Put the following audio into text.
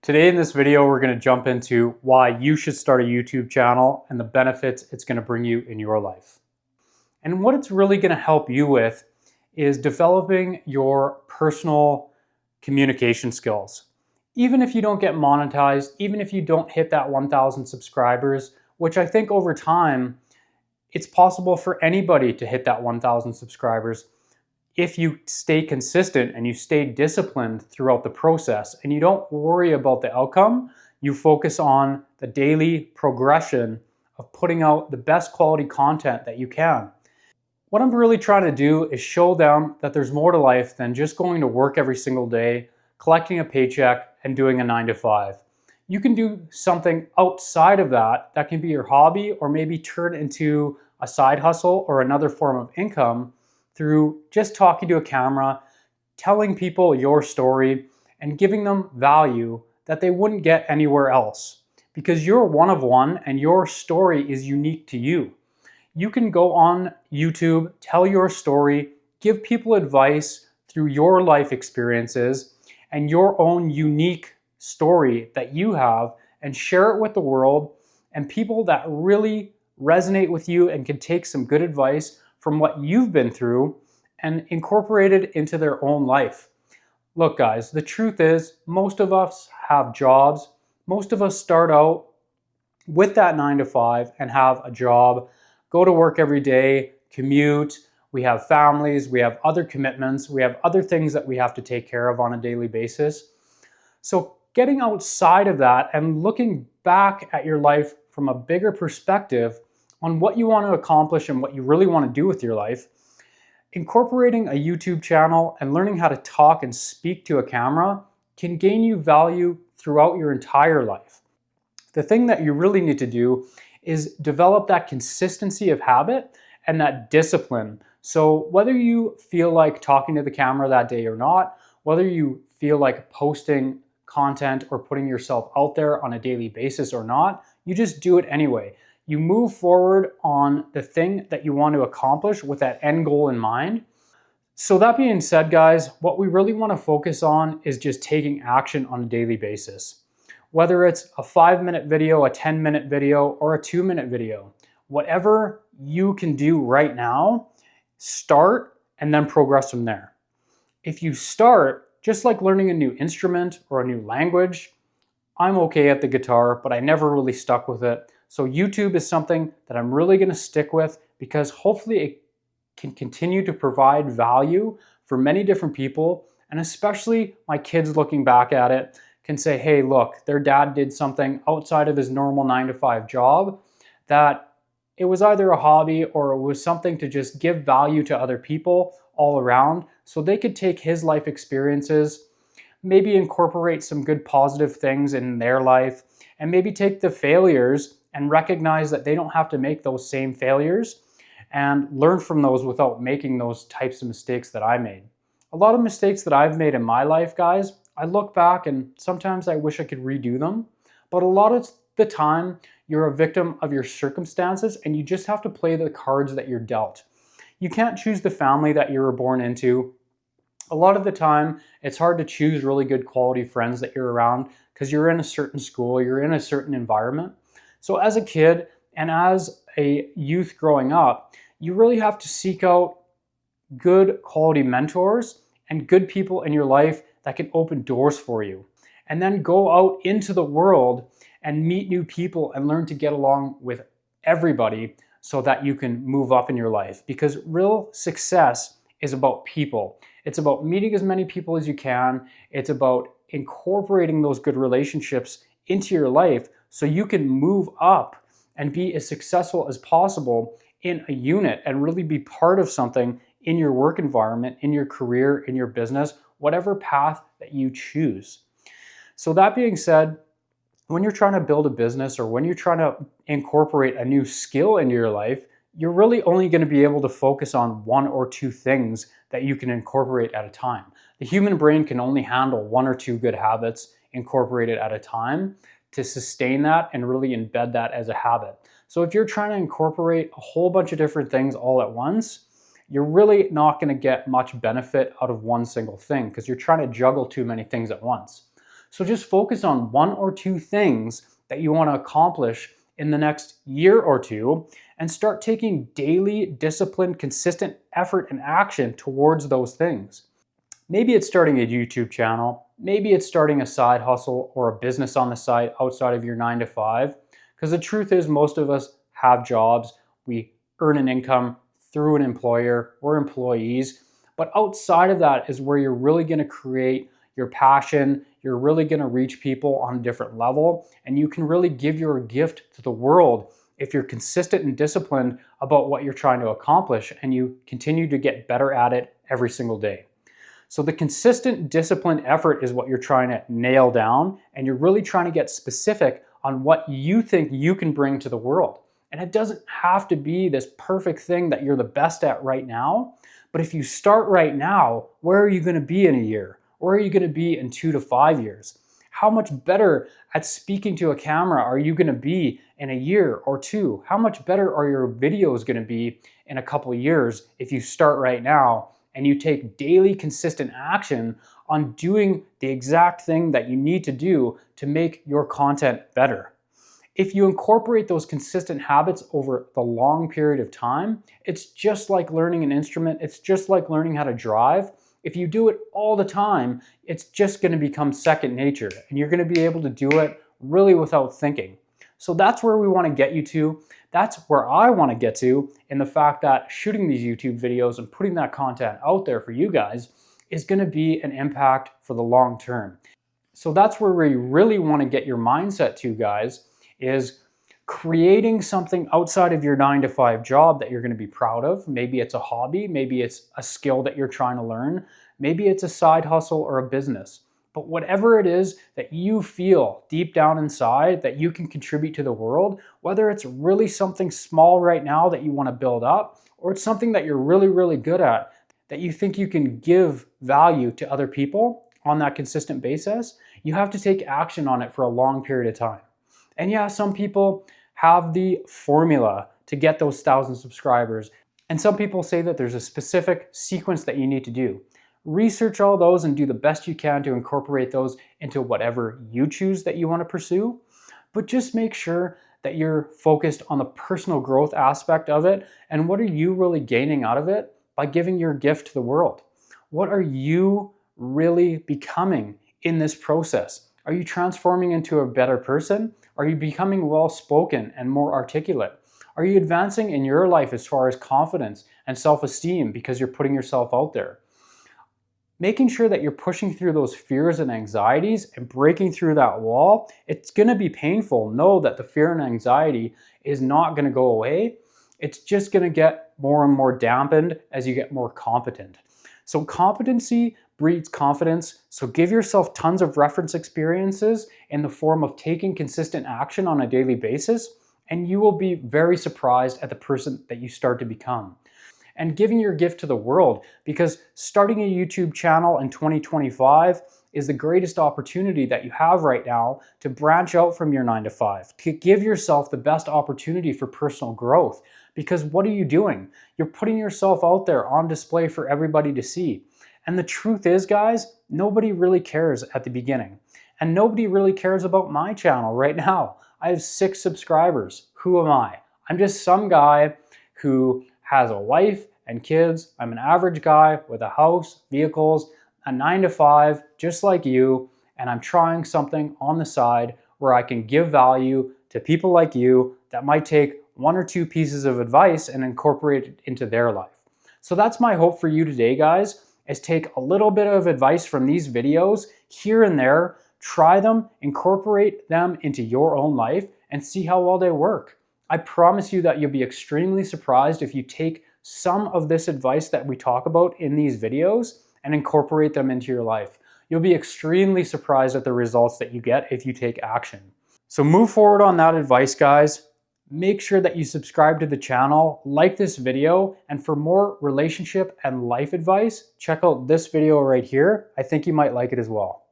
Today in this video, we're going to jump into why you should start a YouTube channel and the benefits it's going to bring you in your life. And what it's really going to help you with is developing your personal communication skills. Even if you don't get monetized, even if you don't hit that 1,000 subscribers, which I think over time, it's possible for anybody to hit that 1,000 subscribers if you stay consistent and you stay disciplined throughout the process and you don't worry about the outcome, you focus on the daily progression of putting out the best quality content that you can. What I'm really trying to do is show them that there's more to life than just going to work every single day, collecting a paycheck, and doing a 9-to-5. You can do something outside of that that can be your hobby or maybe turn into a side hustle or another form of income through just talking to a camera, telling people your story, and giving them value that they wouldn't get anywhere else. Because you're one of one and your story is unique to you. You can go on YouTube, tell your story, give people advice through your life experiences and your own unique story that you have, and share it with the world, and people that really resonate with you and can take some good advice from what you've been through and incorporate it into their own life. Look guys, the truth is most of us have jobs. Most of us start out with that 9-to-5 and have a job, go to work every day, commute, we have families, we have other commitments, we have other things that we have to take care of on a daily basis. So getting outside of that and looking back at your life from a bigger perspective on what you want to accomplish and what you really want to do with your life, incorporating a YouTube channel and learning how to talk and speak to a camera can gain you value throughout your entire life. The thing that you really need to do is develop that consistency of habit and that discipline. So whether you feel like talking to the camera that day or not, whether you feel like posting content or putting yourself out there on a daily basis or not, you just do it anyway. You move forward on the thing that you want to accomplish with that end goal in mind. So that being said, guys, what we really want to focus on is just taking action on a daily basis. Whether it's a 5-minute video, a 10-minute video, or a 2-minute video, whatever you can do right now, start and then progress from there. If you start, just like learning a new instrument or a new language, I'm okay at the guitar, but I never really stuck with it. So YouTube is something that I'm really going to stick with because hopefully it can continue to provide value for many different people, and especially my kids looking back at it can say, hey, look, their dad did something outside of his normal 9-to-5 job that it was either a hobby or it was something to just give value to other people all around, so they could take his life experiences, maybe incorporate some good positive things in their life, and maybe take the failures and recognize that they don't have to make those same failures and learn from those without making those types of mistakes that I made. A lot of mistakes that I've made in my life, guys, I look back and sometimes I wish I could redo them, but a lot of the time you're a victim of your circumstances and you just have to play the cards that you're dealt. You can't choose the family that you were born into. A lot of the time, it's hard to choose really good quality friends that you're around because you're in a certain school, you're in a certain environment. So as a kid and as a youth growing up, you really have to seek out good quality mentors and good people in your life that can open doors for you. And then go out into the world and meet new people and learn to get along with everybody so that you can move up in your life. Because real success is about people. It's about meeting as many people as you can. It's about incorporating those good relationships into your life so you can move up and be as successful as possible in a unit and really be part of something in your work environment, in your career, in your business, whatever path that you choose. So that being said, when you're trying to build a business or when you're trying to incorporate a new skill into your life, you're really only going to be able to focus on 1 or 2 things that you can incorporate at a time. The human brain can only handle 1 or 2 good habits incorporated at a time to sustain that and really embed that as a habit. So if you're trying to incorporate a whole bunch of different things all at once, you're really not going to get much benefit out of one single thing because you're trying to juggle too many things at once. So just focus on 1 or 2 things that you want to accomplish in the next year or 2 and start taking daily, disciplined, consistent effort and action towards those things. Maybe it's starting a YouTube channel, maybe it's starting a side hustle or a business on the side outside of your 9 to 5. Because the truth is, most of us have jobs, we earn an income through an employer, we're employees. But outside of that is where you're really going to create your passion, you're really going to reach people on a different level, and you can really give your gift to the world if you're consistent and disciplined about what you're trying to accomplish and you continue to get better at it every single day. So the consistent, disciplined effort is what you're trying to nail down, and you're really trying to get specific on what you think you can bring to the world. And it doesn't have to be this perfect thing that you're the best at right now, but if you start right now, where are you going to be in a year? Where are you going to be in 2 to 5 years? How much better at speaking to a camera are you going to be in a year or 2? How much better are your videos going to be in a couple of years if you start right now and you take daily consistent action on doing the exact thing that you need to do to make your content better? If you incorporate those consistent habits over the long period of time, it's just like learning an instrument. It's just like learning how to drive. If you do it all the time, it's just going to become second nature, and you're going to be able to do it really without thinking. So that's where we want to get you to. That's where I want to get to, in the fact that shooting these YouTube videos and putting that content out there for you guys is going to be an impact for the long term. So that's where we really want to get your mindset to, guys, is creating something outside of your 9 to 5 job that you're going to be proud of. Maybe it's a hobby, maybe it's a skill that you're trying to learn, maybe it's a side hustle or a business. But whatever it is that you feel deep down inside that you can contribute to the world, whether it's really something small right now that you want to build up, or it's something that you're really, really good at, that you think you can give value to other people on that consistent basis, you have to take action on it for a long period of time. And yeah, some people have the formula to get those 1,000 subscribers. And some people say that there's a specific sequence that you need to do. Research all those and do the best you can to incorporate those into whatever you choose that you want to pursue. But just make sure that you're focused on the personal growth aspect of it, and what are you really gaining out of it by giving your gift to the world? What are you really becoming in this process? Are you transforming into a better person? Are you becoming well-spoken and more articulate? Are you advancing in your life as far as confidence and self-esteem because you're putting yourself out there? Making sure that you're pushing through those fears and anxieties and breaking through that wall, it's going to be painful. Know that the fear and anxiety is not going to go away. It's just going to get more and more dampened as you get more competent. So competency breeds confidence. So give yourself tons of reference experiences in the form of taking consistent action on a daily basis, and you will be very surprised at the person that you start to become. And giving your gift to the world, because starting a YouTube channel in 2025 is the greatest opportunity that you have right now to branch out from your 9 to 5, to give yourself the best opportunity for personal growth. Because what are you doing? You're putting yourself out there on display for everybody to see. And the truth is, guys, nobody really cares at the beginning. And nobody really cares about my channel right now. I have 6 subscribers. Who am I? I'm just some guy who has a wife and kids. I'm an average guy with a house, vehicles, a 9 to 5, just like you, and I'm trying something on the side where I can give value to people like you that might take 1 or 2 pieces of advice and incorporate it into their life. So that's my hope for you today, guys, is take a little bit of advice from these videos here and there, try them, incorporate them into your own life, and see how well they work. I promise you that you'll be extremely surprised if you take some of this advice that we talk about in these videos and incorporate them into your life. You'll be extremely surprised at the results that you get if you take action. So move forward on that advice, guys. Make sure that you subscribe to the channel, like this video, and for more relationship and life advice, check out this video right here. I think you might like it as well.